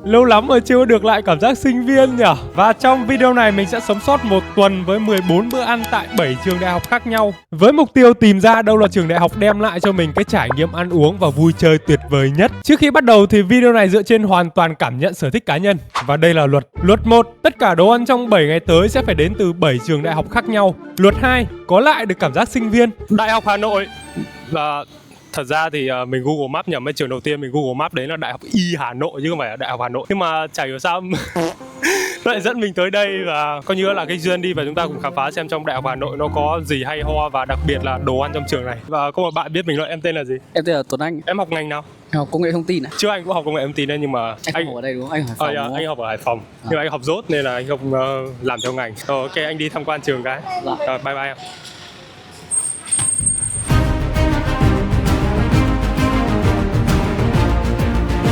Lâu lắm rồi chưa được lại cảm giác sinh viên nhỉ. Và trong video này mình sẽ sống sót một tuần với 14 bữa ăn tại 7 trường đại học khác nhau, với mục tiêu tìm ra đâu là trường đại học đem lại cho mình cái trải nghiệm ăn uống và vui chơi tuyệt vời nhất. Trước khi bắt đầu thì video này dựa trên hoàn toàn cảm nhận sở thích cá nhân. Và đây là luật. Luật 1, tất cả đồ ăn trong 7 ngày tới sẽ phải đến từ 7 trường đại học khác nhau. Luật 2, có lại được cảm giác sinh viên. Đại học Hà Nội là... Thật ra thì mình Google Maps nhầm, cái trường đầu tiên mình Google Maps đấy là Đại học Y Hà Nội chứ không phải là Đại học Hà Nội. Nhưng mà chả hiểu sao nó lại dẫn mình tới đây và coi như là cái duyên đi, và chúng ta cùng khám phá xem trong Đại học Hà Nội nó có gì hay ho, và đặc biệt là đồ ăn trong trường này. Và có một bạn biết mình luận, em tên là gì? Em tên là Tuấn Anh. Em học ngành nào? Em học công nghệ thông tin ạ. Trước anh cũng học công nghệ thông tin đấy, nhưng mà anh học ở đây đúng không? Anh học Hải Phòng đúng không? Anh học ở Hải Phòng. Nhưng mà anh học dốt nên là anh không làm theo ngành. Ok, anh đi tham quan trường cái. Bye bye em.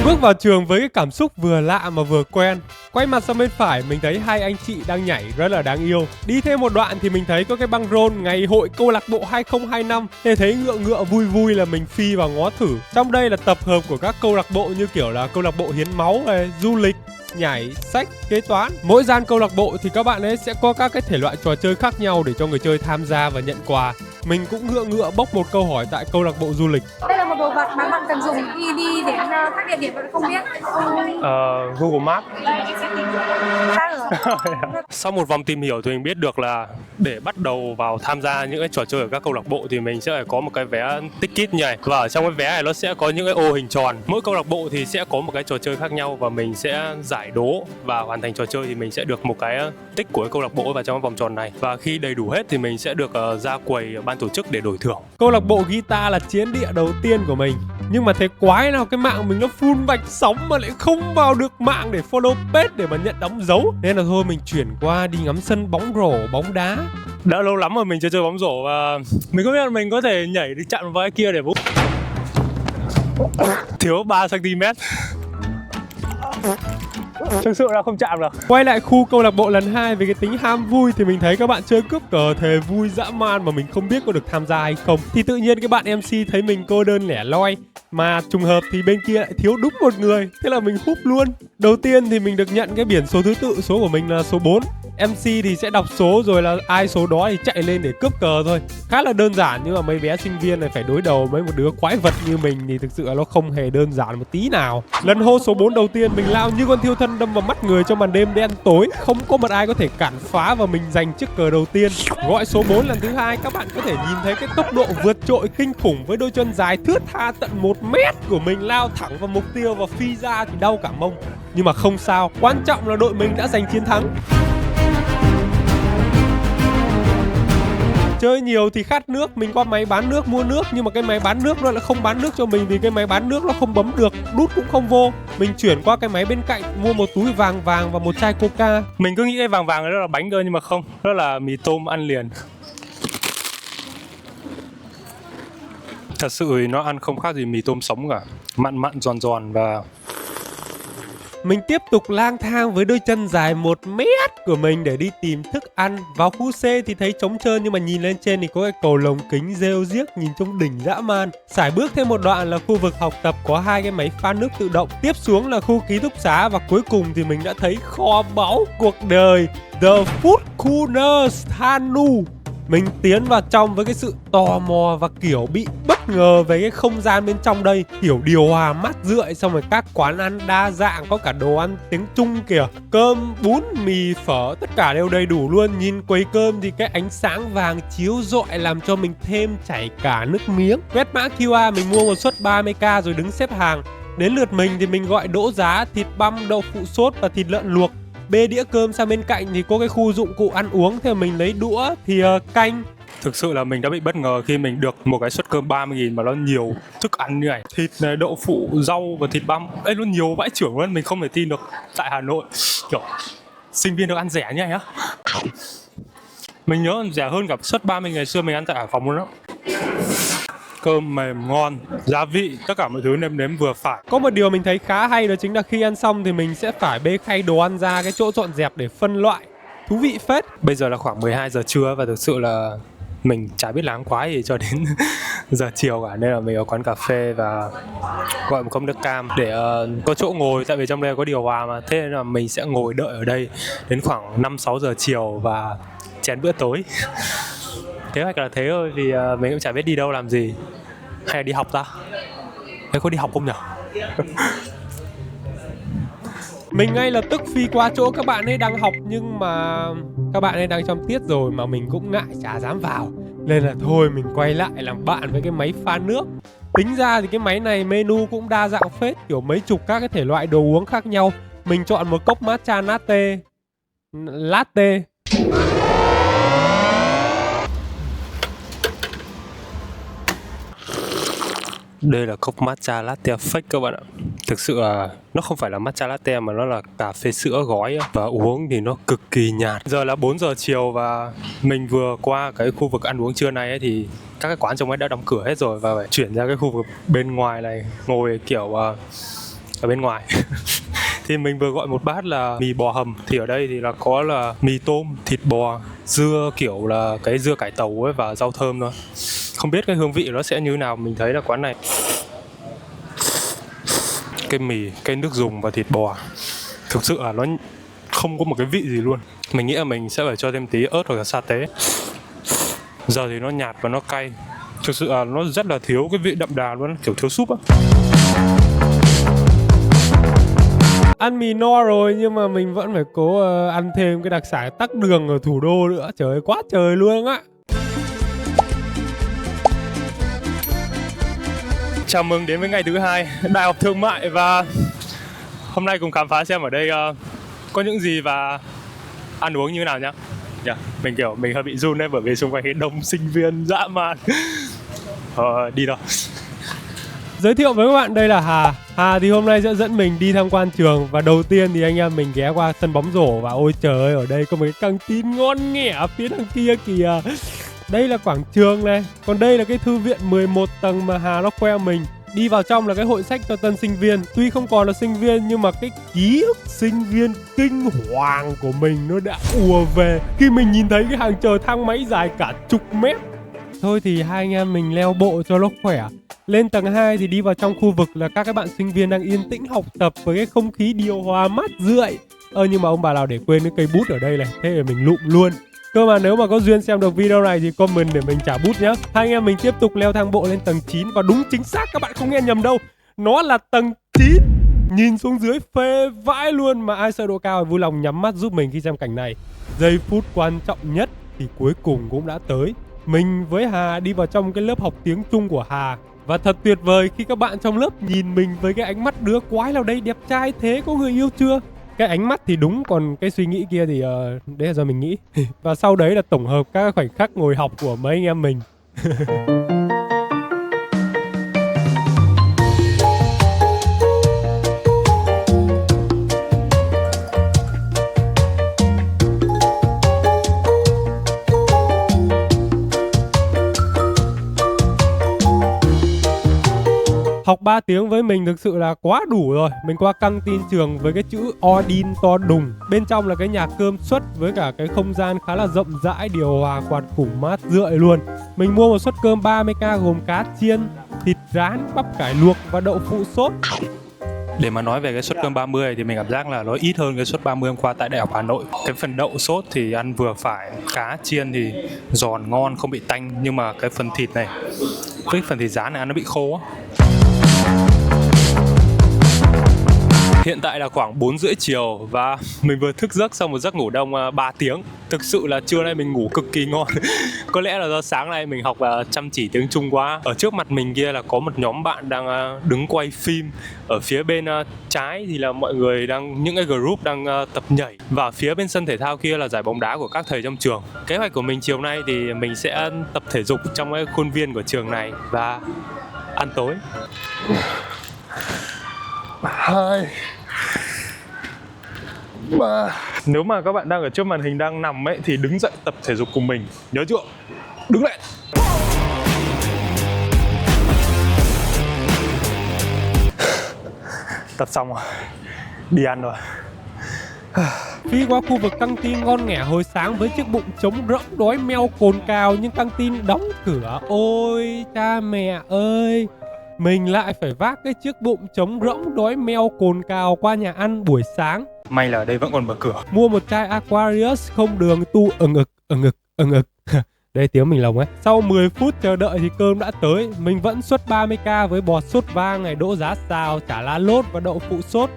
Bước vào trường với cái cảm xúc vừa lạ mà vừa quen. Quay mặt sang bên phải mình thấy hai anh chị đang nhảy rất là đáng yêu. Đi thêm một đoạn thì mình thấy có cái băng rôn ngày hội câu lạc bộ 2025. Thế thấy ngựa vui vui là mình phi vào ngó thử. Trong đây là tập hợp của các câu lạc bộ như kiểu là câu lạc bộ hiến máu này, du lịch, nhảy, sách, kế toán. Mỗi gian câu lạc bộ thì các bạn ấy sẽ có các cái thể loại trò chơi khác nhau để cho người chơi tham gia và nhận quà. Mình cũng ngựa bốc một câu hỏi tại câu lạc bộ du lịch. Đây là một đồ vật mà bạn cần dùng khi đi đến các địa điểm bạn không biết. Google Maps. Khác rồi. Sau một vòng tìm hiểu thì mình biết được là để bắt đầu vào tham gia những cái trò chơi ở các câu lạc bộ thì mình sẽ phải có một cái vé ticket nhảy, và ở trong cái vé này nó sẽ có những cái ô hình tròn. Mỗi câu lạc bộ thì sẽ có một cái trò chơi khác nhau và mình sẽ giải đố và hoàn thành trò chơi thì mình sẽ được một cái tích của cái câu lạc bộ vào trong cái vòng tròn này, và khi đầy đủ hết thì mình sẽ được ra quầy ban tổ chức để đổi thưởng. Câu lạc bộ guitar là chiến địa đầu tiên của mình, nhưng mà thế quái nào cái mạng mình nó full vạch sóng mà lại không vào được mạng để follow page để mà nhận đóng dấu, nên là thôi mình chuyển qua đi ngắm sân bóng rổ, bóng đá. Đã lâu lắm rồi mình chưa chơi bóng rổ và mình không biết là mình có thể nhảy đi chạm vào cái kia để búng. Thiếu 3 cm. Thực sự là không chạm được. Quay lại khu câu lạc bộ lần 2 về cái tính ham vui thì mình thấy các bạn chơi cướp cờ thề vui dã man mà mình không biết có được tham gia hay không. Thì tự nhiên cái bạn MC thấy mình cô đơn lẻ loi, mà trùng hợp thì bên kia lại thiếu đúng một người, thế là mình húp luôn. Đầu tiên thì mình được nhận cái biển số thứ tự, số của mình là số 4. MC thì sẽ đọc số rồi là ai số đó thì chạy lên để cướp cờ thôi. Khá là đơn giản, nhưng mà mấy bé sinh viên này phải đối đầu với một đứa quái vật như mình thì thực sự là nó không hề đơn giản một tí nào. Lần hô số 4 đầu tiên mình lao như con thiêu thân đâm vào mắt người trong màn đêm đen tối, không có một ai có thể cản phá và mình giành chiếc cờ đầu tiên. Gọi số 4 lần thứ hai, các bạn có thể nhìn thấy cái tốc độ vượt trội kinh khủng với đôi chân dài thướt tha tận 1 mét của mình lao thẳng vào mục tiêu và phi ra thì đau cả mông. Nhưng mà không sao, quan trọng là đội mình đã giành chiến thắng. Chơi nhiều thì khát nước, mình qua máy bán nước mua nước, nhưng mà cái máy bán nước nó lại không bán nước cho mình vì cái máy bán nước nó không bấm được, đút cũng không vô. Mình chuyển qua cái máy bên cạnh mua một túi vàng và một chai coca. Mình cứ nghĩ cái vàng đó là bánh cơ nhưng mà không, đó là mì tôm ăn liền. Thật sự thì nó ăn không khác gì mì tôm sống cả, mặn giòn giòn. Và mình tiếp tục lang thang với đôi chân dài 1 mét của mình để đi tìm thức ăn. Vào khu C thì thấy trống trơn, nhưng mà nhìn lên trên thì có cái cầu lồng kính rêu riếc nhìn trông đỉnh dã man. Sải bước thêm một đoạn là khu vực học tập có 2 cái máy pha nước tự động. Tiếp xuống là khu ký túc xá, và cuối cùng thì mình đã thấy kho báu cuộc đời, The Food Corner Thanu. Mình tiến vào trong với cái sự tò mò và kiểu bị bất ngờ về cái không gian bên trong đây. Kiểu điều hòa mát rượi, xong rồi các quán ăn đa dạng, có cả đồ ăn tiếng Trung kìa. Cơm, bún, mì, phở, tất cả đều đầy đủ luôn. Nhìn quầy cơm thì cái ánh sáng vàng chiếu rọi làm cho mình thêm chảy cả nước miếng. Quét mã QR mình mua một suất 30k rồi đứng xếp hàng. Đến lượt mình thì mình gọi đỗ giá thịt băm, đậu phụ sốt và thịt lợn luộc. Bê đĩa cơm sang bên cạnh thì có cái khu dụng cụ ăn uống, thì mình lấy đũa, thìa, canh. Thực sự là mình đã bị bất ngờ khi mình được một cái suất cơm 30.000 mà nó nhiều thức ăn như này. Thịt này, đậu phụ, rau và thịt băm. Ê, nó nhiều vãi chưởng luôn, mình không thể tin được. Tại Hà Nội, kiểu sinh viên được ăn rẻ như này á. Mình nhớ rẻ hơn cả suất 30 ngày xưa mình ăn tại Hải Phòng luôn đó. Cơm mềm ngon, gia vị, tất cả mọi thứ nêm nếm vừa phải. Có một điều mình thấy khá hay, đó chính là khi ăn xong thì mình sẽ phải bê khay đồ ăn ra cái chỗ dọn dẹp để phân loại. Thú vị phết. Bây giờ là khoảng 12 giờ trưa và thực sự là mình chả biết làm quái gì cho đến giờ chiều cả, nên là mình ở quán cà phê và gọi một cốc nước cam để có chỗ ngồi, tại vì trong đây có điều hòa mà, thế nên là mình sẽ ngồi đợi ở đây đến khoảng 5-6 giờ chiều và chén bữa tối. Kế hoạch là thế thôi, vì mình cũng chả biết đi đâu làm gì, hay là đi học ta? Thế có đi học không nhỉ? Mình ngay lập tức phi qua chỗ các bạn ấy đang học, nhưng mà các bạn ấy đang trong tiết rồi mà mình cũng ngại chả dám vào, nên là thôi mình quay lại làm bạn với cái máy pha nước. Tính ra thì cái máy này menu cũng đa dạng phết, kiểu mấy chục các cái thể loại đồ uống khác nhau. Mình chọn một cốc matcha latte. Đây là cốc matcha latte fake các bạn ạ. Thực sự là nó không phải là matcha latte mà nó là cà phê sữa gói và uống thì nó cực kỳ nhạt. Giờ là 4 giờ chiều và mình vừa qua cái khu vực ăn uống trưa nay ấy, thì các cái quán trong ấy đã đóng cửa hết rồi và phải chuyển ra cái khu vực bên ngoài này ngồi kiểu ở bên ngoài. Thì mình vừa gọi một bát là mì bò hầm, thì ở đây thì là có là mì tôm, thịt bò, dưa kiểu là cái dưa cải tàu ấy và rau thơm thôi. Không biết cái hương vị nó sẽ như nào. Mình thấy là quán này cái mì, cái nước dùng và thịt bò thực sự là nó không có một cái vị gì luôn. Mình nghĩ là mình sẽ phải cho thêm tí ớt hoặc là sa tế. Giờ thì nó nhạt và nó cay, thực sự là nó rất là thiếu cái vị đậm đà luôn, kiểu thiếu súp á. Ăn mì no rồi nhưng mà mình vẫn phải cố ăn thêm cái đặc sản tắc đường ở thủ đô nữa. Trời ơi, quá trời luôn á. Chào mừng đến với ngày thứ 2 Đại học Thương mại, và hôm nay cùng khám phá xem ở đây có những gì và ăn uống như nào nhá. Mình hơi bị run đấy, bởi vì xung quanh cái đông sinh viên dã man. Đi đâu. Giới thiệu với các bạn, đây là Hà thì hôm nay sẽ dẫn mình đi tham quan trường. Và đầu tiên thì anh em mình ghé qua sân bóng rổ. Và ôi trời ơi, ở đây có một cái căng tin ngon nghẻ phía đằng kia kìa. Đây là quảng trường này, còn đây là cái thư viện 11 tầng mà Hà nó khoe mình. Đi vào trong là cái hội sách cho tân sinh viên. Tuy không còn là sinh viên nhưng mà cái ký ức sinh viên kinh hoàng của mình nó đã ùa về khi mình nhìn thấy cái hàng chờ thang máy dài cả chục mét. Thôi thì hai anh em mình leo bộ cho nó khỏe. Lên tầng 2 thì đi vào trong khu vực là các cái bạn sinh viên đang yên tĩnh học tập với cái không khí điều hòa mát rượi. Nhưng mà ông bà nào để quên cái cây bút ở đây này, thế thì mình lụm luôn. Cơ mà nếu mà có duyên xem được video này thì comment để mình trả bút nhá. Hai anh em mình tiếp tục leo thang bộ lên tầng 9. Và đúng chính xác, các bạn không nghe nhầm đâu, nó là tầng 9. Nhìn xuống dưới phê vãi luôn, mà ai sợ độ cao thì vui lòng nhắm mắt giúp mình khi xem cảnh này. Giây phút quan trọng nhất thì cuối cùng cũng đã tới. Mình với Hà đi vào trong cái lớp học tiếng Trung của Hà. Và thật tuyệt vời khi các bạn trong lớp nhìn mình với cái ánh mắt đứa quái nào đây đẹp trai thế, có người yêu chưa? Cái ánh mắt thì đúng, còn cái suy nghĩ kia thì đấy là do mình nghĩ. Và sau đấy là tổng hợp các khoảnh khắc ngồi học của mấy anh em mình. Học 3 tiếng với mình thực sự là quá đủ rồi. Mình qua căng tin trường với cái chữ Odin to đùng. Bên trong là cái nhà cơm suất với cả cái không gian khá là rộng rãi, điều hòa, quạt khủng mát rượi luôn. Mình mua một suất cơm 30k gồm cá chiên, thịt rán, bắp cải luộc và đậu phụ sốt. Để mà nói về cái suất cơm 30 thì mình cảm giác là nó ít hơn cái suất 30 hôm qua tại Đại học Hà Nội. Cái phần đậu sốt thì ăn vừa phải, cá chiên thì giòn ngon không bị tanh, nhưng mà cái phần thịt này, cái phần thịt rán này ăn nó bị khô á. Hiện tại là khoảng 4 rưỡi chiều và mình vừa thức giấc sau một giấc ngủ đông 3 tiếng. Thực sự là trưa nay mình ngủ cực kỳ ngon. Có lẽ là do sáng nay mình học chăm chỉ tiếng Trung quá. Ở trước mặt mình kia là có một nhóm bạn đang đứng quay phim. Ở phía bên trái thì là mọi người đang, những cái group đang tập nhảy. Và phía bên sân thể thao kia là giải bóng đá của các thầy trong trường. Kế hoạch của mình chiều nay thì mình sẽ tập thể dục trong cái khuôn viên của trường này và ăn tối. 2 3. Nếu mà các bạn đang ở trước màn hình đang nằm ấy thì đứng dậy tập thể dục cùng mình. Nhớ chưa? Đứng lên. Tập xong rồi, đi ăn rồi. Phi qua khu vực căng tin ngon nghẻ hồi sáng với chiếc bụng trống rỗng đói meo cồn cào, nhưng căng tin đóng cửa. Ôi cha mẹ ơi, mình lại phải vác cái chiếc bụng trống rỗng đói meo cồn cào qua nhà ăn buổi sáng. May là ở đây vẫn còn mở cửa. Mua một chai Aquarius không đường tu ực. Đây tiếng mình lồng ấy. Sau 10 phút chờ đợi thì cơm đã tới. Mình vẫn suất 30k với bò sốt vang này, đỗ giá xào, chả lá lốt và đậu phụ sốt.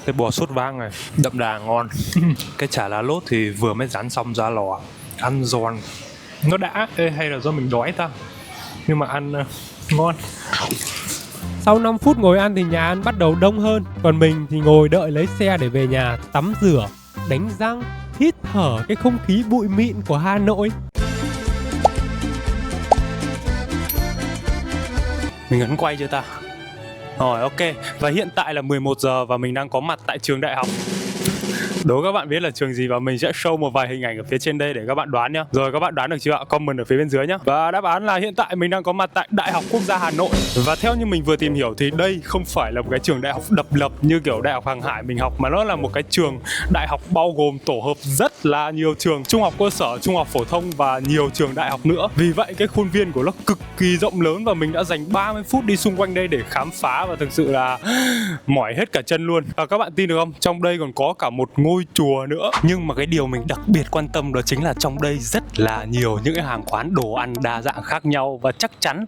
Cái bò sốt vang này đậm đà ngon. Cái chả lá lốt thì vừa mới rán xong ra lò, ăn giòn nó đã. Ê, hay là do mình đói ta, nhưng mà ăn ngon. Sau 5 phút ngồi ăn thì nhà ăn bắt đầu đông hơn. Còn mình thì ngồi đợi lấy xe để về nhà tắm rửa, đánh răng, hít thở cái không khí bụi mịn của Hà Nội. Mình ấn quay chưa ta? Rồi, ok. Và hiện tại là 11 giờ và mình đang có mặt tại trường đại học. Đố các bạn biết là trường gì và mình sẽ show một vài hình ảnh ở phía trên đây để các bạn đoán nhá. Rồi các bạn đoán được chưa ạ? Comment ở phía bên dưới nhá. Và đáp án là hiện tại mình đang có mặt tại Đại học Quốc gia Hà Nội. Và theo như mình vừa tìm hiểu thì đây không phải là một cái trường đại học độc lập như kiểu Đại học Hàng Hải mình học, mà nó là một cái trường đại học bao gồm tổ hợp rất là nhiều trường trung học cơ sở, trung học phổ thông và nhiều trường đại học nữa. Vì vậy cái khuôn viên của nó cực kỳ rộng lớn và mình đã dành 30 phút đi xung quanh đây để khám phá và thực sự là mỏi hết cả chân luôn. Và các bạn tin được không? Trong đây còn có cả một ngôi chùa nữa. Nhưng mà cái điều mình đặc biệt quan tâm đó chính là trong đây rất là nhiều những cái hàng quán đồ ăn đa dạng khác nhau. Và chắc chắn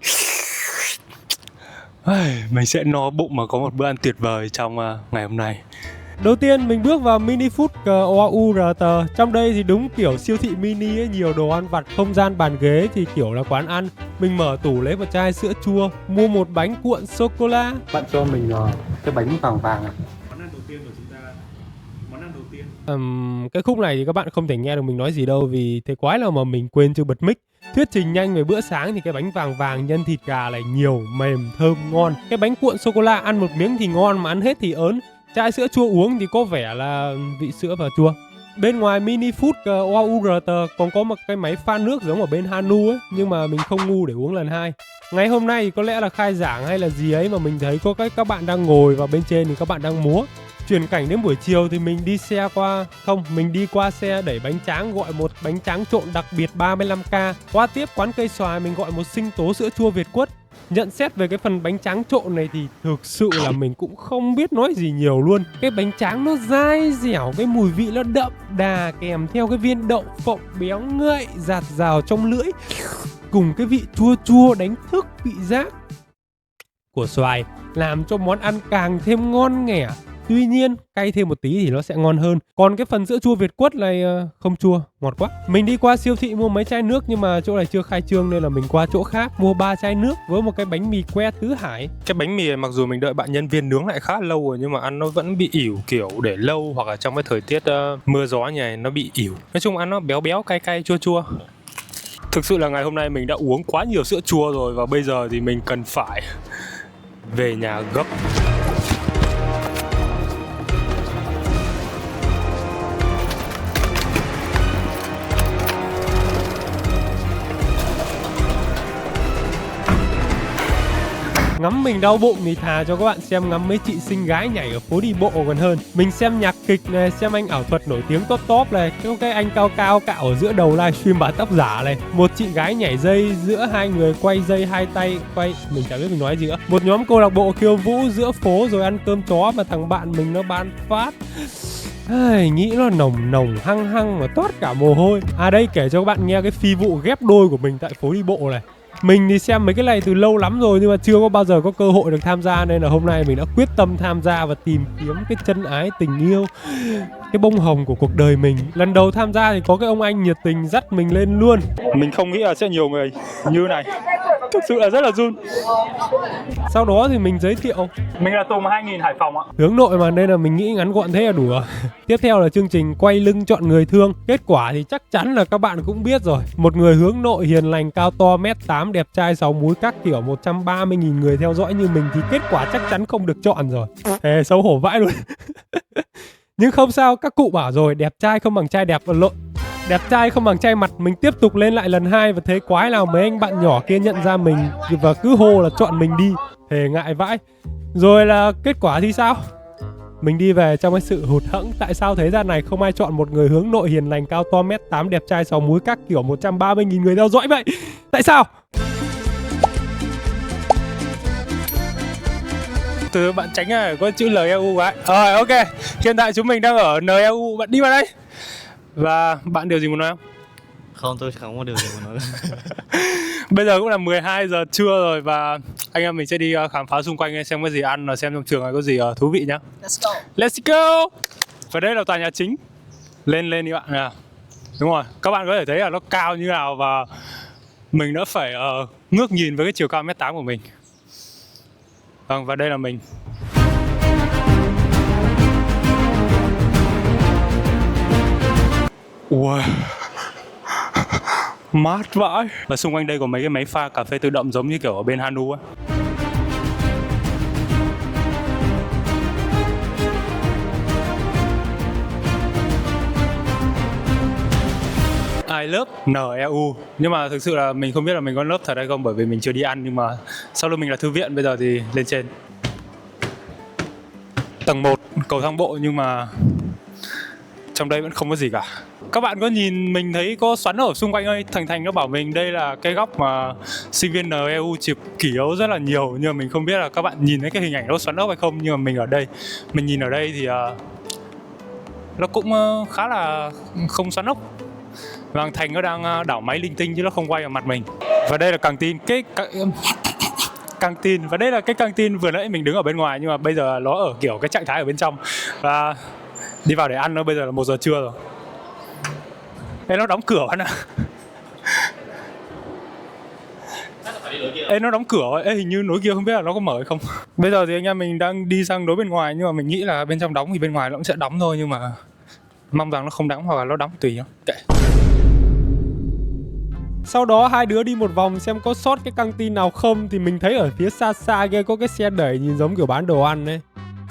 mình sẽ no bụng mà có một bữa ăn tuyệt vời trong ngày hôm nay. Đầu tiên mình bước vào Mini Food OURT. Trong đây thì đúng kiểu siêu thị mini ấy, nhiều đồ ăn vặt, không gian bàn ghế thì kiểu là quán ăn. Mình mở tủ lấy một chai sữa chua, mua một bánh cuộn sô-cô-la. Bạn cho mình cái bánh vàng vàng à? Món ăn đầu tiên của chúng ta. Món ăn đầu tiên. Cái khúc này thì các bạn không thể nghe được mình nói gì đâu, vì thế quái nào mà mình quên chưa bật mic. Thuyết trình nhanh về bữa sáng thì cái bánh vàng vàng nhân thịt gà này nhiều, mềm, thơm, ngon. Cái bánh cuộn sô-cô-la ăn một miếng thì ngon mà ăn hết thì ớn. Chai sữa chua uống thì có vẻ là vị sữa và chua. Bên ngoài Mini Food OURT còn có một cái máy pha nước giống ở bên Hanu ấy, nhưng mà mình không ngu để uống lần hai. Ngày hôm nay thì có lẽ là khai giảng hay là gì ấy mà mình thấy có các bạn đang ngồi và bên trên thì các bạn đang múa. Chuyển cảnh đến buổi chiều thì mình đi qua xe đẩy bánh tráng, gọi một bánh tráng trộn đặc biệt 35k. Qua tiếp quán cây xoài mình gọi một sinh tố sữa chua Việt Quất. Nhận xét về cái phần bánh tráng trộn này thì thực sự là mình cũng không biết nói gì nhiều luôn. Cái bánh tráng nó dai dẻo, cái mùi vị nó đậm đà kèm theo cái viên đậu phộng béo ngậy dạt dào trong lưỡi, cùng cái vị chua chua đánh thức vị giác của xoài, làm cho món ăn càng thêm ngon nghẻ. Tuy nhiên, cay thêm một tí thì nó sẽ ngon hơn. Còn cái phần sữa chua Việt Quất này không chua, ngọt quá. Mình đi qua siêu thị mua mấy chai nước nhưng mà chỗ này chưa khai trương nên là mình qua chỗ khác mua 3 chai nước với một cái bánh mì que Tứ Hải. Cái bánh mì này mặc dù mình đợi bạn nhân viên nướng lại khá lâu rồi nhưng mà ăn nó vẫn bị ỉu, kiểu để lâu hoặc là trong cái thời tiết mưa gió như này nó bị ỉu. Nói chung ăn nó béo béo, cay cay, chua chua. Thực sự là ngày hôm nay mình đã uống quá nhiều sữa chua rồi và bây giờ thì mình cần phải về nhà gấp. Ngắm mình đau bụng thì thà cho các bạn xem ngắm mấy chị xinh gái nhảy ở phố đi bộ còn hơn. Mình xem nhạc kịch này, xem anh ảo thuật nổi tiếng top này, cái anh cao cao cạo ở giữa đầu livestream bán tóc giả này, một chị gái nhảy dây giữa hai người quay dây hai tay quay, mình chả biết mình nói gì nữa. Một nhóm câu lạc bộ khiêu vũ giữa phố rồi ăn cơm chó mà thằng bạn mình nó bán phát. Nghĩ nó nồng hăng mà toát cả mồ hôi. À đây, kể cho các bạn nghe cái phi vụ ghép đôi của mình tại phố đi bộ này. Mình thì xem mấy cái này từ lâu lắm rồi nhưng mà chưa có bao giờ có cơ hội được tham gia, nên là hôm nay mình đã quyết tâm tham gia và tìm kiếm cái chân ái tình yêu, cái bông hồng của cuộc đời mình. Lần đầu tham gia thì có cái ông anh nhiệt tình dắt mình lên luôn. Mình không nghĩ là sẽ nhiều người như này. Thực sự là rất là run. Sau đó thì mình giới thiệu Mình là Tùng 2000 Hải Phòng ạ. Hướng nội mà nên là mình nghĩ ngắn gọn thế là đủ rồi. Tiếp theo là chương trình quay lưng chọn người thương. Kết quả thì chắc chắn là các bạn cũng biết rồi. Một người hướng nội hiền lành cao to 1m8 đẹp trai 6 múi các kiểu 130.000 người theo dõi như mình thì kết quả chắc chắn không được chọn rồi. Thề xấu hổ vãi luôn. Nhưng không sao, các cụ bảo rồi, đẹp trai không bằng trai đẹp lộn. Đẹp trai không bằng trai mặt. Mình tiếp tục lên lại lần 2 và thấy quái nào mấy anh bạn nhỏ kia nhận ra mình và cứ hô là chọn mình đi. Thề ngại vãi. Rồi là kết quả thì sao? Mình đi về trong cái sự hụt hẫng. Tại sao thế gian này không ai chọn một người hướng nội hiền lành cao to mét 8 đẹp trai 6 múi các kiểu 130.000 người theo dõi vậy? Tại sao? Từ bạn tránh có chữ LEU quá. Rồi ok, hiện tại chúng mình đang ở NEU, bạn đi vào đây. Và bạn điều gì muốn nói không? Không, tôi không có điều gì mà nói. Bây giờ cũng là 12 giờ trưa rồi và anh em mình sẽ đi khám phá xung quanh xem có gì ăn và xem trong trường này có gì thú vị nhá. Let's go. Let's go. Và đây là tòa nhà chính. Lên đi bạn nè. Đúng rồi, các bạn có thể thấy là nó cao như nào và mình đã phải ngước nhìn với cái chiều cao 1m8 của mình. Vâng, và đây là mình. Wow. Mát vãi. Và xung quanh đây có mấy cái máy pha cà phê tự động giống như kiểu ở bên Hanu á. I love NEU. Nhưng mà thực sự là mình không biết là mình có lớp thật hay không bởi vì mình chưa đi ăn. Nhưng mà sau lưng mình là thư viện, bây giờ thì lên trên. Tầng 1, cầu thang bộ nhưng mà trong đây vẫn không có gì cả. Các bạn có nhìn mình thấy có xoắn ở xung quanh ơi. Thành nó bảo mình đây là cái góc mà sinh viên NEU chụp kỷ yếu rất là nhiều. Nhưng mà mình không biết là các bạn nhìn thấy cái hình ảnh nó xoắn ốc hay không. Nhưng mà mình ở đây, mình nhìn ở đây thì nó cũng khá là không xoắn ốc. Và Thành nó đang đảo máy linh tinh chứ nó không quay vào mặt mình. Và đây là căng tin. Căng tin. Và đây là cái căng tin vừa nãy mình đứng ở bên ngoài. Nhưng mà bây giờ nó ở kiểu cái trạng thái ở bên trong. Và đi vào để ăn nó bây giờ là 1 giờ trưa rồi. Ê, nó đóng cửa bạn ạ. Ê, nó đóng cửa rồi. Ê, hình như nối kia không biết là nó có mở hay không. Bây giờ thì anh em mình đang đi sang đối bên ngoài. Nhưng mà mình nghĩ là bên trong đóng thì bên ngoài nó cũng sẽ đóng thôi. Nhưng mà mong rằng nó không đóng hoặc là nó đóng tùy nhá. Kệ. Sau đó hai đứa đi một vòng xem có sót cái căng tin nào không. Thì mình thấy ở phía xa xa kia có cái xe đẩy nhìn giống kiểu bán đồ ăn ấy.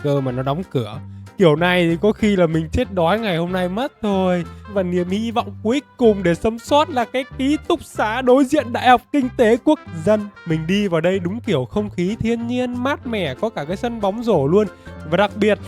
Cơ mà nó đóng cửa. Kiểu này thì có khi là mình chết đói ngày hôm nay mất thôi. Và niềm hy vọng cuối cùng để sống sót là cái ký túc xá đối diện Đại học Kinh tế Quốc dân. Mình đi vào đây đúng kiểu không khí thiên nhiên mát mẻ, có cả cái sân bóng rổ luôn. Và đặc biệt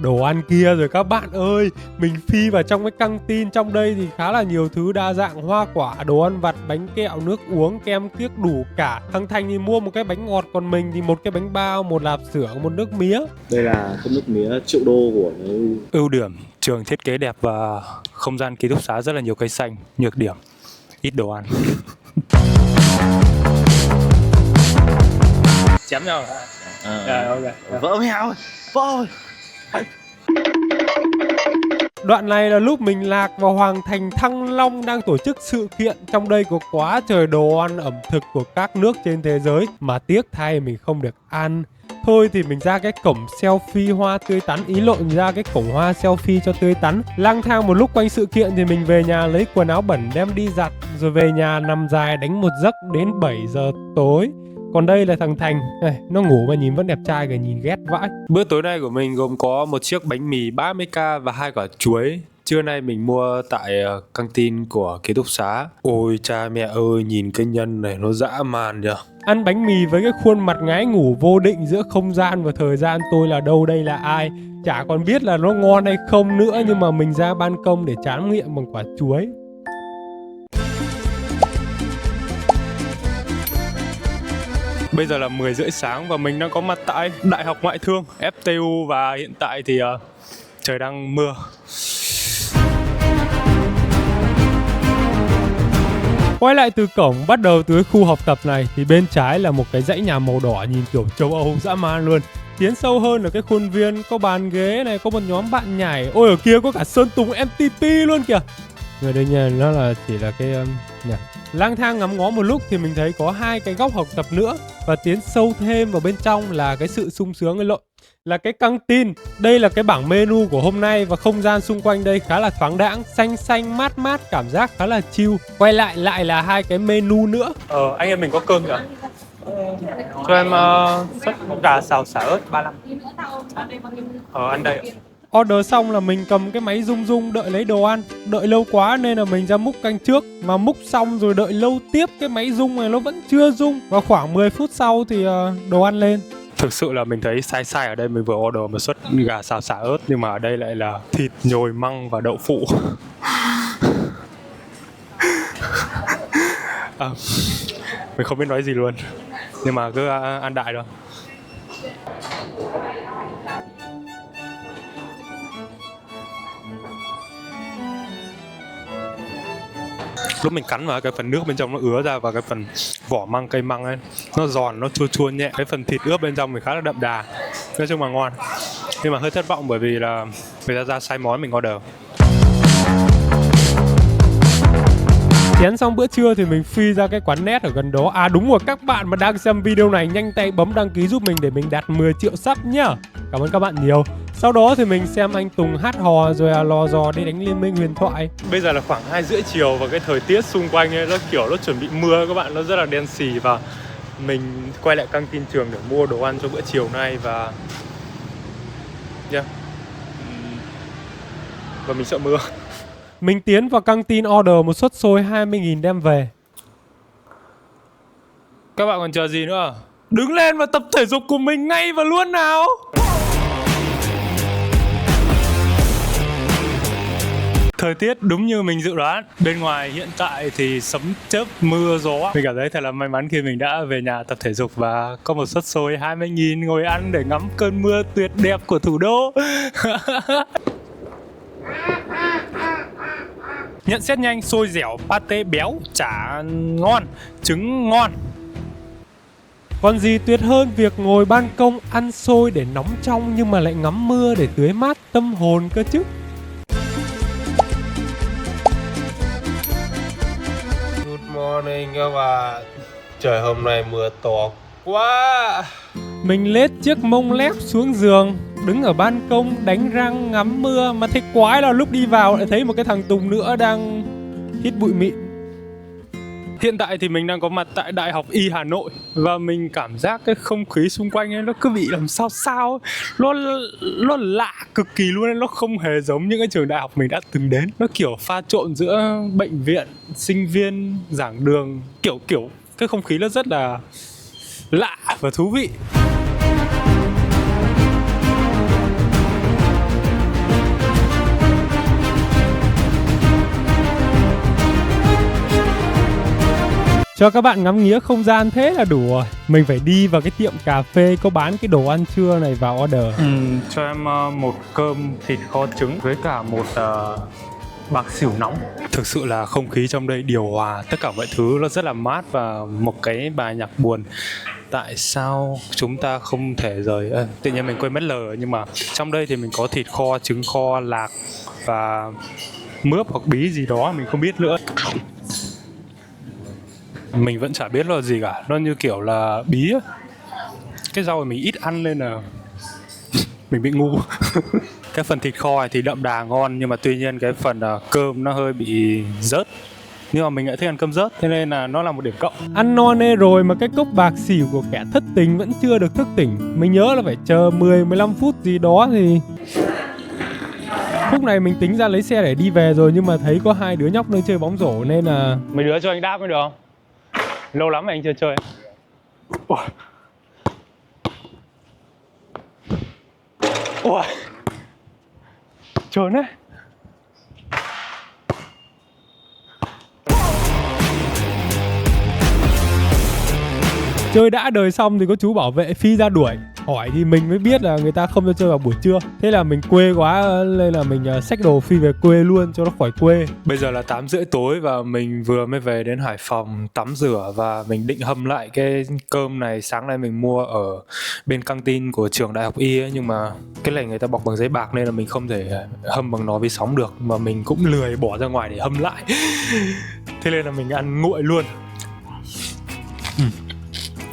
đồ ăn kia rồi các bạn ơi. Mình phi vào trong cái căng tin. Trong đây thì khá là nhiều thứ đa dạng, hoa quả, đồ ăn vặt, bánh kẹo, nước uống, kem kiếc đủ cả. Thằng Thành thì mua một cái bánh ngọt, còn mình thì một cái bánh bao, một lạp xưởng, một nước mía. Đây là cốc nước mía triệu đô của NEU. Ưu điểm, trường thiết kế đẹp và không gian ký túc xá rất là nhiều cây xanh. Nhược điểm, ít đồ ăn. Chém nhau hả? Ok. Vỡ mèo, vỡ ơi. Đoạn này là lúc mình lạc vào Hoàng thành Thăng Long đang tổ chức sự kiện. Trong đây có quá trời đồ ăn ẩm thực của các nước trên thế giới mà tiếc thay mình không được ăn. Thôi thì mình ra cái cổng selfie hoa tươi tắn, ý lộn ra cái cổng hoa selfie cho tươi tắn. Lang thang một lúc quanh sự kiện thì mình về nhà lấy quần áo bẩn đem đi giặt. Rồi về nhà nằm dài đánh một giấc đến 7 giờ tối. Còn đây là thằng Thành, nó ngủ mà nhìn vẫn đẹp trai kìa, nhìn ghét vãi. Bữa tối nay của mình gồm có một chiếc bánh mì 30k và 2 quả chuối. Trưa nay mình mua tại căng tin của ký túc xá. Ôi cha mẹ ơi, nhìn cái nhân này nó dã man nhờ. Ăn bánh mì với cái khuôn mặt ngái ngủ vô định giữa không gian và thời gian. Tôi là đâu, đây là ai? Chả còn biết là nó ngon hay không nữa. Nhưng mà mình ra ban công để tráng miệng bằng quả chuối. Bây giờ là 10 rưỡi sáng và mình đang có mặt tại Đại học Ngoại thương FTU. Và hiện tại thì trời đang mưa. Quay lại từ cổng, bắt đầu từ cái khu học tập này thì bên trái là một cái dãy nhà màu đỏ nhìn kiểu châu Âu dã man luôn. Tiến sâu hơn ở cái khuôn viên có bàn ghế này, có một nhóm bạn nhảy. Ôi ở kia có cả Sơn Tùng MTP luôn kìa. Người đây nha, nó là chỉ là cái nhà. Lang thang ngắm ngó một lúc thì mình thấy có 2 cái góc học tập nữa. Và tiến sâu thêm vào bên trong là cái sự sung sướng cái lộn là cái căng tin. Đây là cái bảng menu của hôm nay và không gian xung quanh đây khá là thoáng đãng, xanh xanh mát mát, cảm giác khá là chill. Quay lại là 2 cái menu nữa. Anh em mình có cơm kìa. Cho em sốt gà xào xả ớt 35. Ăn đây ạ. Order xong là mình cầm cái máy rung rung đợi lấy đồ ăn. Đợi lâu quá nên là mình ra múc canh trước. Mà múc xong rồi đợi lâu tiếp, cái máy rung này nó vẫn chưa rung. Và khoảng 10 phút sau thì đồ ăn lên. Thực sự là mình thấy sai ở đây, mình vừa order một suất gà xào xả ớt nhưng mà ở đây lại là thịt nhồi măng và đậu phụ. Mình không biết nói gì luôn, nhưng mà cứ ăn đại thôi. Lúc mình cắn vào cái phần nước bên trong nó ứa ra và cái phần vỏ măng, cây măng ấy nó giòn, nó chua chua nhẹ. Cái phần thịt ướp bên trong thì khá là đậm đà, nói chung là ngon. Nhưng mà hơi thất vọng bởi vì là người ta ra sai món mình order. Chén xong bữa trưa thì mình phi ra cái quán net ở gần đó. À đúng rồi, các bạn mà đang xem video này nhanh tay bấm đăng ký giúp mình để mình đạt 10 triệu sub nhá. Cảm ơn các bạn nhiều. Sau đó thì mình xem anh Tùng hát hò rồi lò dò đi đánh Liên minh huyền thoại. Bây giờ là khoảng 2:30 chiều và cái thời tiết xung quanh ấy, nó kiểu nó chuẩn bị mưa các bạn, nó rất là đen xì. Và mình quay lại căng tin trường để mua đồ ăn cho bữa chiều nay và và mình sợ mưa. Mình tiến vào căng tin order một suất xôi 20.000 đem về. Các bạn còn chờ gì nữa? Đứng lên và tập thể dục cùng mình ngay và luôn nào. Thời tiết đúng như mình dự đoán. Bên ngoài hiện tại thì sấm chớp mưa gió. Mình cảm thấy thật là may mắn khi mình đã về nhà tập thể dục và có một suất xôi 20.000 ngồi ăn để ngắm cơn mưa tuyệt đẹp của thủ đô. Nhận xét nhanh: xôi dẻo, pate béo, chả ngon, trứng ngon. Còn gì tuyệt hơn việc ngồi ban công ăn xôi để nóng trong nhưng mà lại ngắm mưa để tưới mát tâm hồn cơ chứ. Good morning các bạn. Trời hôm nay mưa to quá. Mình lết chiếc mông lép xuống giường, đứng ở ban công đánh răng ngắm mưa. Mà thấy quái là lúc đi vào lại thấy một cái thằng Tùng nữa đang hít bụi mịn. Hiện tại thì mình đang có mặt tại Đại học Y Hà Nội và mình cảm giác cái không khí xung quanh ấy nó cứ bị làm sao nó lạ cực kỳ luôn. Nó không hề giống những cái trường đại học mình đã từng đến. Nó kiểu pha trộn giữa bệnh viện, sinh viên, giảng đường, kiểu cái không khí nó rất là lạ và thú vị. Cho các bạn ngắm nghía không gian thế là đủ rồi. Mình phải đi vào cái tiệm cà phê có bán cái đồ ăn trưa này vào order. Cho em một cơm thịt kho trứng với cả một bạc xỉu nóng. Thực sự là không khí trong đây điều hòa, tất cả mọi thứ nó rất là mát và một cái bài nhạc buồn. Tại sao chúng ta không thể rời... tự nhiên mình quên mất lời, nhưng mà trong đây thì mình có thịt kho, trứng kho, lạc và mướp hoặc bí gì đó, mình không biết nữa. Mình vẫn chả biết là gì cả, nó như kiểu là bí á. Cái rau mình ít ăn nên là mình bị ngu. Cái phần thịt kho này thì đậm đà ngon, nhưng mà tuy nhiên cái phần cơm nó hơi bị rớt. Nhưng mà mình lại thích ăn cơm rớt, thế nên là nó là một điểm cộng. Ăn no nê rồi mà cái cốc bạc xỉu của kẻ thất tình vẫn chưa được thức tỉnh. Mình nhớ là phải chờ 10-15 phút gì đó thì... Lúc này mình tính ra lấy xe để đi về rồi, nhưng mà thấy có hai đứa nhóc nơi chơi bóng rổ nên là... Mấy đứa cho anh đáp mới được không? Lâu lắm rồi anh chưa chơi. Ôi, trốn đấy. Chơi đã đời xong thì có chú bảo vệ phi ra đuổi. Hỏi thì mình mới biết là người ta không cho chơi vào buổi trưa. Thế là mình quê quá nên là mình xách đồ phi về quê luôn cho nó khỏi quê. Bây giờ là 8:30 tối và mình vừa mới về đến Hải Phòng tắm rửa và mình định hâm lại cái cơm này. Sáng nay mình mua ở bên căng tin của trường Đại học Y ấy, nhưng mà cái này người ta bọc bằng giấy bạc nên là mình không thể hâm bằng nó với sóng được. Mà mình cũng lười bỏ ra ngoài để hâm lại. Thế nên là mình ăn nguội luôn.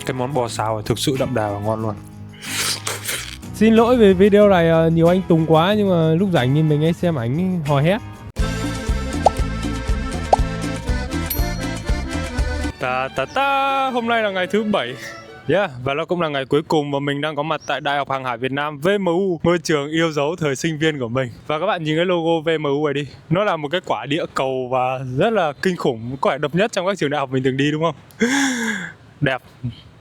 Cái món bò xào thực sự đậm đà và ngon luôn. Xin lỗi về video này nhiều anh Tùng quá, nhưng mà lúc rảnh nhìn mình hay xem ảnh hò hét. Hôm nay là ngày thứ 7. Và nó cũng là ngày cuối cùng mà mình đang có mặt tại Đại học Hàng hải Việt Nam VMU, ngôi trường yêu dấu thời sinh viên của mình. Và các bạn nhìn cái logo VMU này đi, nó là một cái quả địa cầu và rất là kinh khủng, quả độc nhất trong các trường đại học mình từng đi đúng không? Đẹp,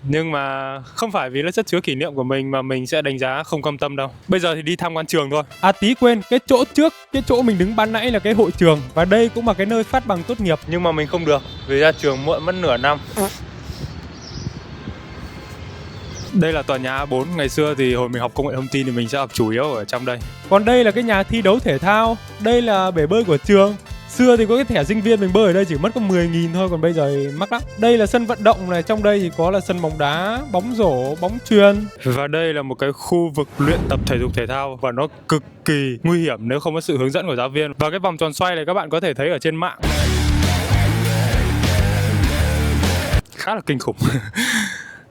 Nhưng mà không phải vì nó chất chứa kỷ niệm của mình mà mình sẽ đánh giá không công tâm đâu. Bây giờ thì đi tham quan trường thôi. À tí quên, cái chỗ mình đứng ban nãy là cái hội trường. Và đây cũng là cái nơi phát bằng tốt nghiệp. Nhưng mà mình không được, vì ra trường muộn mất nửa năm. Đây là tòa nhà A4. Ngày xưa thì hồi mình học công nghệ thông tin thì mình sẽ học chủ yếu ở trong đây. Còn đây là cái nhà thi đấu thể thao. Đây là bể bơi của trường. Xưa thì có cái thẻ sinh viên mình bơi ở đây chỉ mất có 10.000 thôi, còn bây giờ thì mắc lắm. Đây là sân vận động này, trong đây thì có là sân bóng đá, bóng rổ, bóng chuyền. Và đây là một cái khu vực luyện tập thể dục thể thao và nó cực kỳ nguy hiểm nếu không có sự hướng dẫn của giáo viên. Và cái vòng tròn xoay này các bạn có thể thấy ở trên mạng. Khá là kinh khủng.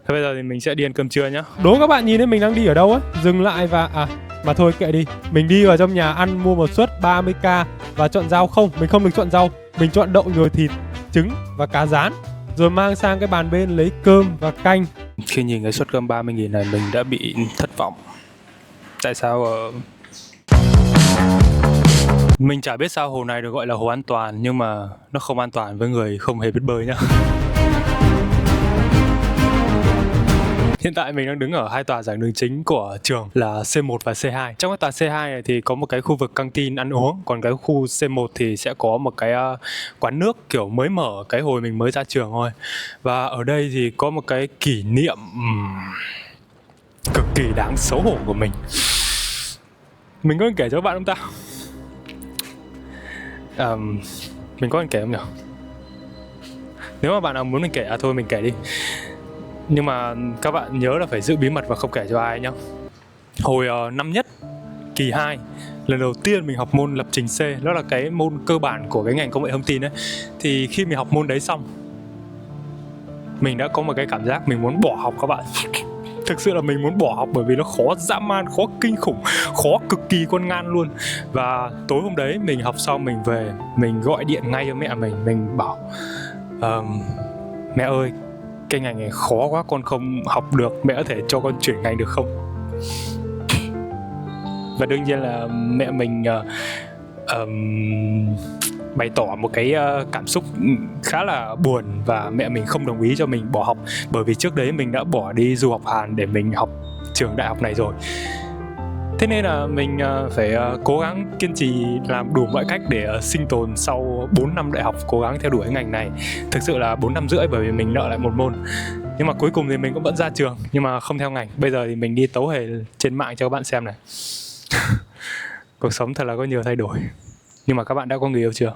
Thế bây giờ thì mình sẽ đi ăn cơm trưa nhá. Đố các bạn nhìn thấy mình đang đi ở đâu á? Dừng lại và mà thôi kệ đi. Mình đi vào trong nhà ăn mua một suất 30k và chọn rau không? Mình không được chọn rau. Mình chọn đậu nhồi thịt, trứng và cá rán. Rồi mang sang cái bàn bên lấy cơm và canh. Khi nhìn cái suất cơm 30.000 này mình đã bị thất vọng. Tại sao mình chả biết sao hồ này được gọi là hồ an toàn, nhưng mà nó không an toàn với người không hề biết bơi nhá. Hiện tại mình đang đứng ở hai tòa giảng đường chính của trường là C1 và C2. Trong cái tòa C2 này thì có một cái khu vực căng tin ăn uống, còn cái khu C1 thì sẽ có một cái quán nước kiểu mới mở cái hồi mình mới ra trường thôi. Và ở đây thì có một cái kỷ niệm cực kỳ đáng xấu hổ của mình. Mình có nên kể cho các bạn không ta? Mình có nên kể không nhỉ? Nếu mà bạn nào muốn mình kể thôi mình kể đi. Nhưng mà các bạn nhớ là phải giữ bí mật và không kể cho ai nhá. Hồi năm nhất, kỳ 2, lần đầu tiên mình học môn lập trình C. Đó là cái môn cơ bản của cái ngành công nghệ thông tin ấy. Thì khi mình học môn đấy xong, mình đã có một cái cảm giác mình muốn bỏ học các bạn. Thực sự là mình muốn bỏ học bởi vì nó khó dã man, khó kinh khủng, khó cực kỳ con ngan luôn. Và tối hôm đấy mình học xong mình về, mình gọi điện ngay cho mẹ mình bảo mẹ ơi, cái ngành này khó quá, con không học được, mẹ có thể cho con chuyển ngành được không? Và đương nhiên là mẹ mình bày tỏ một cái cảm xúc khá là buồn, và mẹ mình không đồng ý cho mình bỏ học, bởi vì trước đấy mình đã bỏ đi du học Hàn để mình học trường đại học này rồi. Thế nên là mình phải cố gắng kiên trì làm đủ mọi cách để sinh tồn sau 4 năm đại học cố gắng theo đuổi ngành này. Thực sự là 4 năm rưỡi bởi vì mình nợ lại một môn. Nhưng mà cuối cùng thì mình cũng vẫn ra trường, nhưng mà không theo ngành. Bây giờ thì mình đi tấu hề trên mạng cho các bạn xem này. Cuộc sống thật là có nhiều thay đổi. Nhưng mà các bạn đã có người yêu chưa?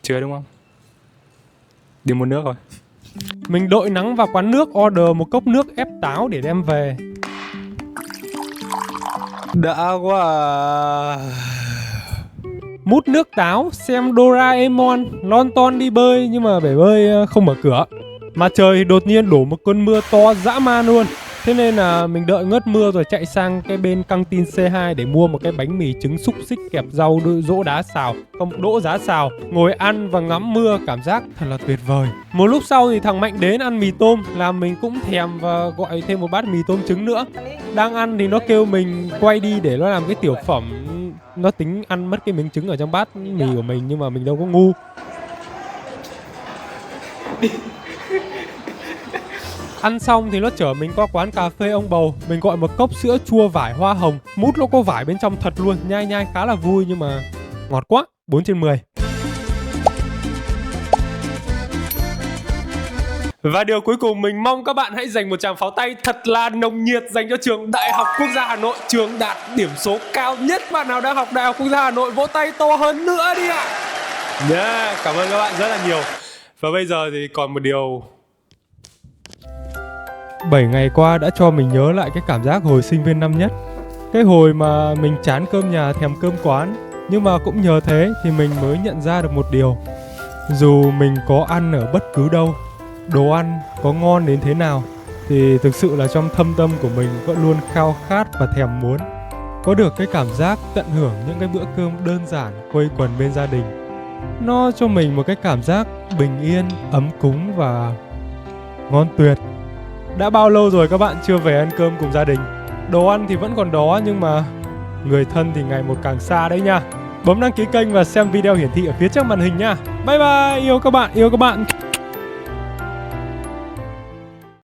Chưa đúng không? Đi mua nước rồi. Mình đội nắng vào quán nước, order một cốc nước ép táo để đem về. Đã quá à. Mút nước táo, xem Doraemon, lon ton đi bơi nhưng mà bể bơi không mở cửa. Mà trời đột nhiên đổ một cơn mưa to dã man luôn. Thế nên là mình đợi ngớt mưa rồi chạy sang cái bên căng tin C2 để mua một cái bánh mì trứng xúc xích kẹp rau dỗ đá xào, không đỗ giá xào, ngồi ăn và ngắm mưa, cảm giác thật là tuyệt vời. Một lúc sau thì thằng Mạnh đến ăn mì tôm, làm mình cũng thèm và gọi thêm một bát mì tôm trứng nữa. Đang ăn thì nó kêu mình quay đi để nó làm cái tiểu phẩm, nó tính ăn mất cái miếng trứng ở trong bát mì của mình, nhưng mà mình đâu có ngu. Ăn xong thì nó chở mình qua quán cà phê ông bầu. Mình gọi một cốc sữa chua vải hoa hồng. Mút nó có vải bên trong thật luôn. Nhai nhai khá là vui nhưng mà ngọt quá. 4/10. Và điều cuối cùng mình mong các bạn hãy dành một tràng pháo tay thật là nồng nhiệt dành cho trường Đại học Quốc gia Hà Nội, trường đạt điểm số cao nhất. Bạn nào đang học Đại học Quốc gia Hà Nội vỗ tay to hơn nữa đi ạ. Yeah, cảm ơn các bạn rất là nhiều. Và bây giờ thì còn một điều. 7 ngày qua đã cho mình nhớ lại cái cảm giác hồi sinh viên năm nhất. Cái hồi mà mình chán cơm nhà thèm cơm quán. Nhưng mà cũng nhờ thế thì mình mới nhận ra được một điều. Dù mình có ăn ở bất cứ đâu, đồ ăn có ngon đến thế nào, thì thực sự là trong thâm tâm của mình vẫn luôn khao khát và thèm muốn có được cái cảm giác tận hưởng những cái bữa cơm đơn giản quây quần bên gia đình. Nó cho mình một cái cảm giác bình yên, ấm cúng và ngon tuyệt. Đã bao lâu rồi các bạn chưa về ăn cơm cùng gia đình? Đồ ăn thì vẫn còn đó nhưng mà người thân thì ngày một càng xa đấy nha. Bấm đăng ký kênh và xem video hiển thị ở phía trước màn hình nha. Bye bye, yêu các bạn, yêu các bạn.